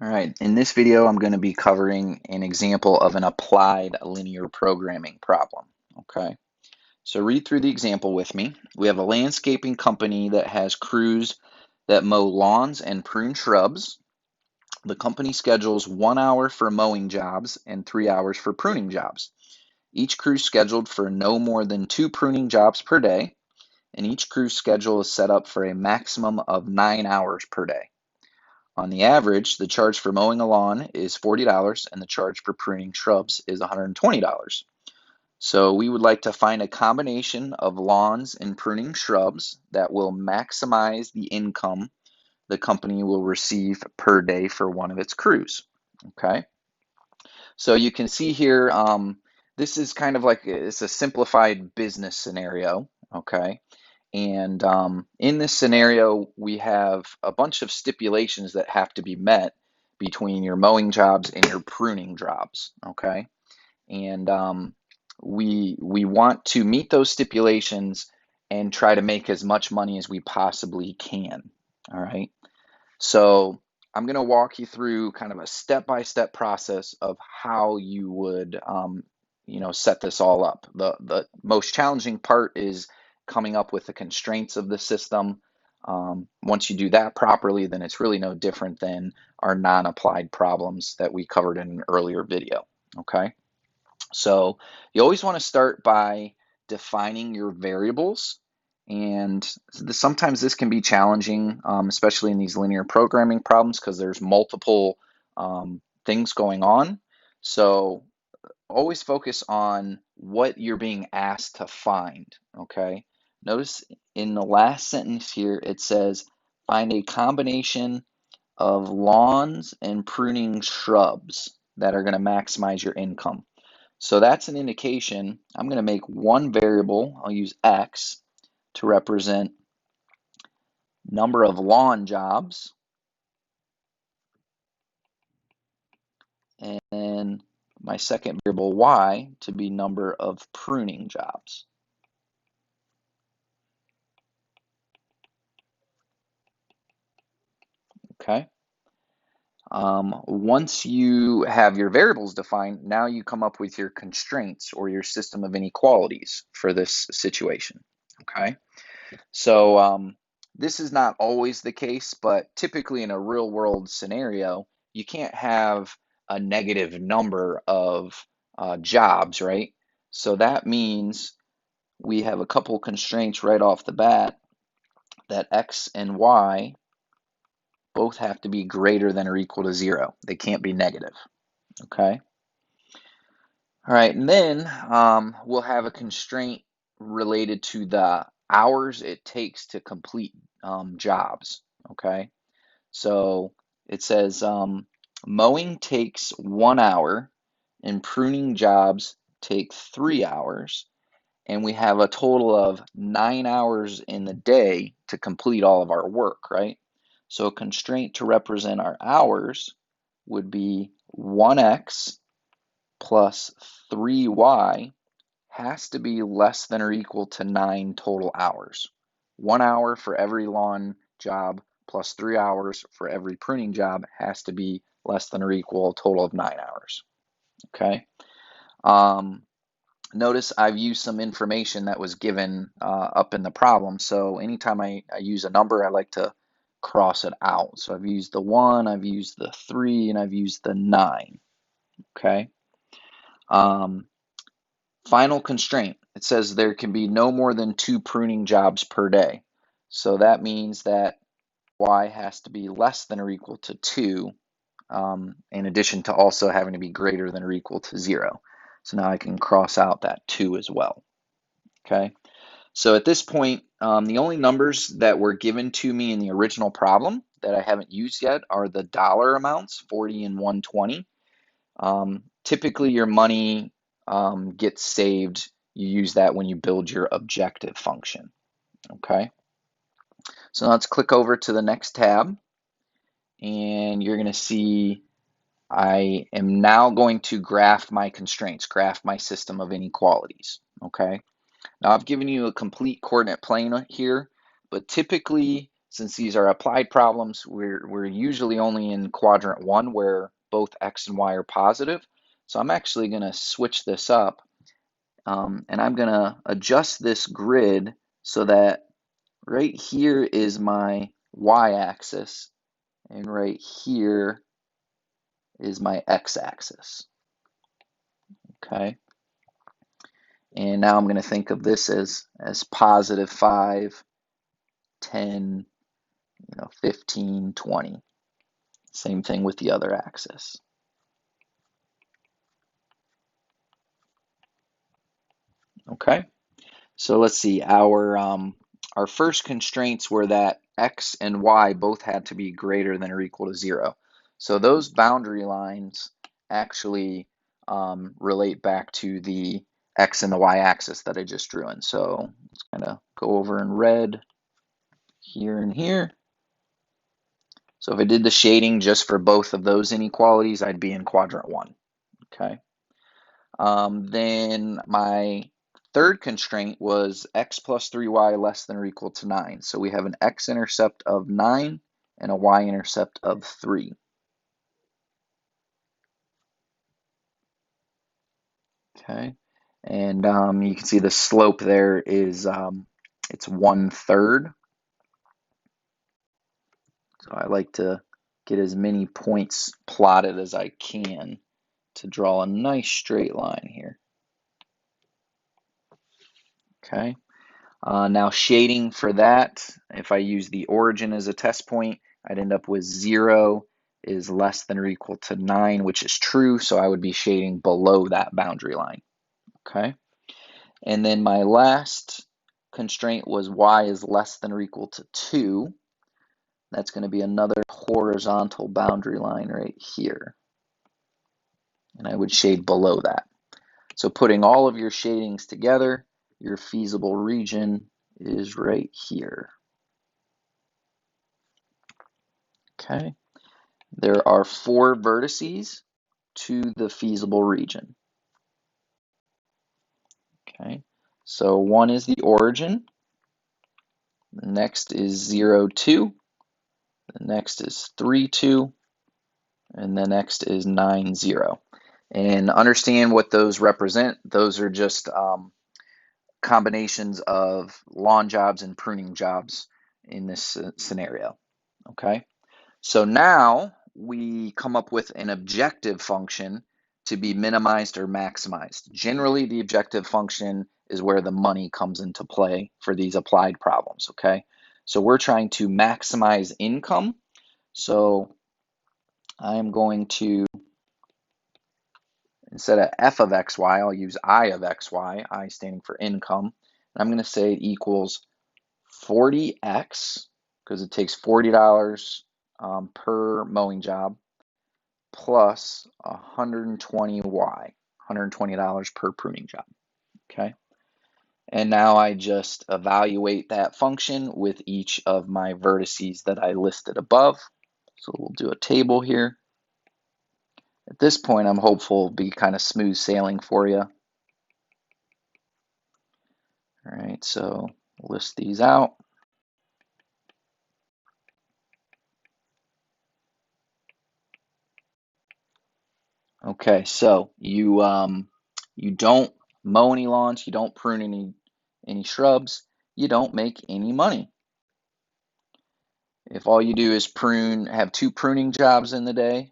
All right, in this video, I'm going to be covering an example of an applied linear programming problem. Okay, so read through the example with me. We have a landscaping company that has crews that mow lawns and prune shrubs. The company schedules 1 hour for mowing jobs and 3 hours for pruning jobs. Each crew is scheduled for no more than 2 pruning jobs per day, and each crew's schedule is set up for a maximum of 9 hours per day. On the average, the charge for mowing a lawn is $40 and the charge for pruning shrubs is $120. So we would like to find a combination of lawns and pruning shrubs that will maximize the income the company will receive per day for one of its crews. Okay, so you can see here, this is kind of like it's a simplified business scenario. Okay, and in this scenario, we have a bunch of stipulations that have to be met between your mowing jobs and your pruning jobs. Okay, and we want to meet those stipulations and try to make as much money as we possibly can. All right, so I'm going to walk you through kind of a step-by-step process of how you would set this all up. The most challenging part is coming up with the constraints of the system. Once you do that properly, then it's really no different than our non-applied problems that we covered in an earlier video. Okay, so you always want to start by defining your variables, and sometimes this can be challenging, especially in these linear programming problems because there's multiple things going on. So always focus on what you're being asked to find, okay? Notice in the last sentence here, it says, find a combination of lawns and pruning shrubs that are going to maximize your income. So that's an indication. I'm going to make one variable, I'll use X, to represent number of lawn jobs, and my second variable Y to be number of pruning jobs. Okay. Once you have your variables defined, now you come up with your constraints or your system of inequalities for this situation. Okay, so this is not always the case, but typically in a real world scenario, you can't have a negative number of jobs, right? So that means we have a couple constraints right off the bat that X and Y both have to be greater than or equal to 0. They can't be negative. Okay. All right, and then we'll have a constraint related to the hours it takes to complete jobs. Okay, so it says mowing takes 1 hour and pruning jobs take 3 hours, and we have a total of 9 hours in the day to complete all of our work, right? So a constraint to represent our hours would be 1x plus 3y has to be less than or equal to 9 total hours. 1 hour for every lawn job plus 3 hours for every pruning job has to be less than or equal a total of 9 hours. Okay. Notice I've used some information that was given up in the problem. So anytime I use a number, I like to cross it out. So I've used the 1, I've used the 3, and I've used the 9. Okay. Final constraint. It says there can be no more than 2 pruning jobs per day. So that means that Y has to be less than or equal to 2, in addition to also having to be greater than or equal to 0. So now I can cross out that 2 as well. Okay. So at this point, the only numbers that were given to me in the original problem that I haven't used yet are the dollar amounts, 40 and 120. Typically, your money gets saved. You use that when you build your objective function. Okay. So let's click over to the next tab, and you're going to see I am now going to graph my constraints, graph my system of inequalities. Okay. Now I've given you a complete coordinate plane here, but typically since these are applied problems, we're usually only in quadrant 1 where both x and y are positive. So I'm actually going to switch this up, and I'm going to adjust this grid so that right here is my y-axis, and right here is my x-axis. Okay. And now I'm going to think of this as positive 5, 10, 15, 20. Same thing with the other axis. Okay. So let's see. Our first constraints were that x and y both had to be greater than or equal to 0. So those boundary lines actually relate back to the x and the y-axis that I just drew in. So let's kind of go over in red here and here. So if I did the shading just for both of those inequalities, I'd be in quadrant 1. Okay. Then my third constraint was x plus 3y less than or equal to 9. So we have an x-intercept of 9 and a y-intercept of 3. Okay, and you can see the slope there is it's 1/3. So I like to get as many points plotted as I can to draw a nice straight line here. Okay. Now shading for that, if I use the origin as a test point, I'd end up with 0 is less than or equal to 9, which is true, so I would be shading below that boundary line. Okay. And then my last constraint was y is less than or equal to 2. That's going to be another horizontal boundary line right here. And I would shade below that. So putting all of your shadings together, your feasible region is right here. Okay. There are 4 vertices to the feasible region. Okay. So one is the origin. The next is 0, 2. The next is 3, 2. And the next is 9, 0. And understand what those represent. Those are just combinations of lawn jobs and pruning jobs in this scenario. Okay. So now we come up with an objective function to be minimized or maximized. Generally, the objective function is where the money comes into play for these applied problems, okay? So we're trying to maximize income. So I'm going to, instead of f of xy, I'll use I of xy, I standing for income. And I'm going to say it equals 40x, because it takes $40 per mowing job, plus 120y, $120 per pruning job. Okay. And now I just evaluate that function with each of my vertices that I listed above. So we'll do a table here. At this point, I'm hopeful it'll be kind of smooth sailing for you. All right, so list these out. Okay, so you don't mow any lawns, you don't prune any shrubs, you don't make any money. If all you do is have 2 pruning jobs in the day,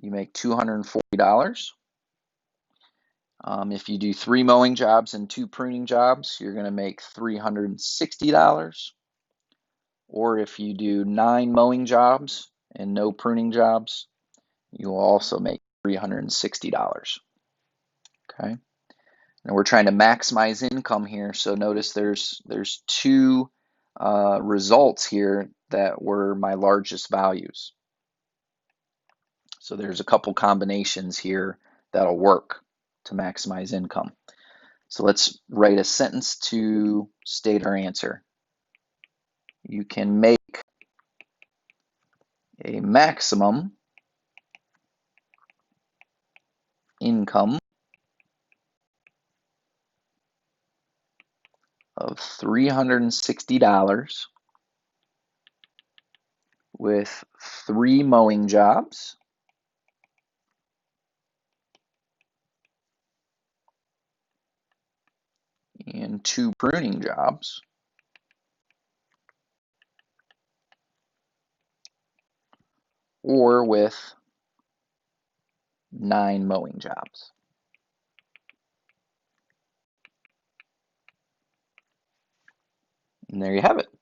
you make $240. If you do 3 mowing jobs and 2 pruning jobs, you're going to make $360. Or if you do 9 mowing jobs and no pruning jobs, you will also make $360. Okay. And we're trying to maximize income here. So notice there's 2 results here that were my largest values. So there's a couple combinations here that'll work to maximize income. So let's write a sentence to state our answer. You can make a maximum income of $360 with 3 mowing jobs and 2 pruning jobs, or with 9 mowing jobs. And there you have it.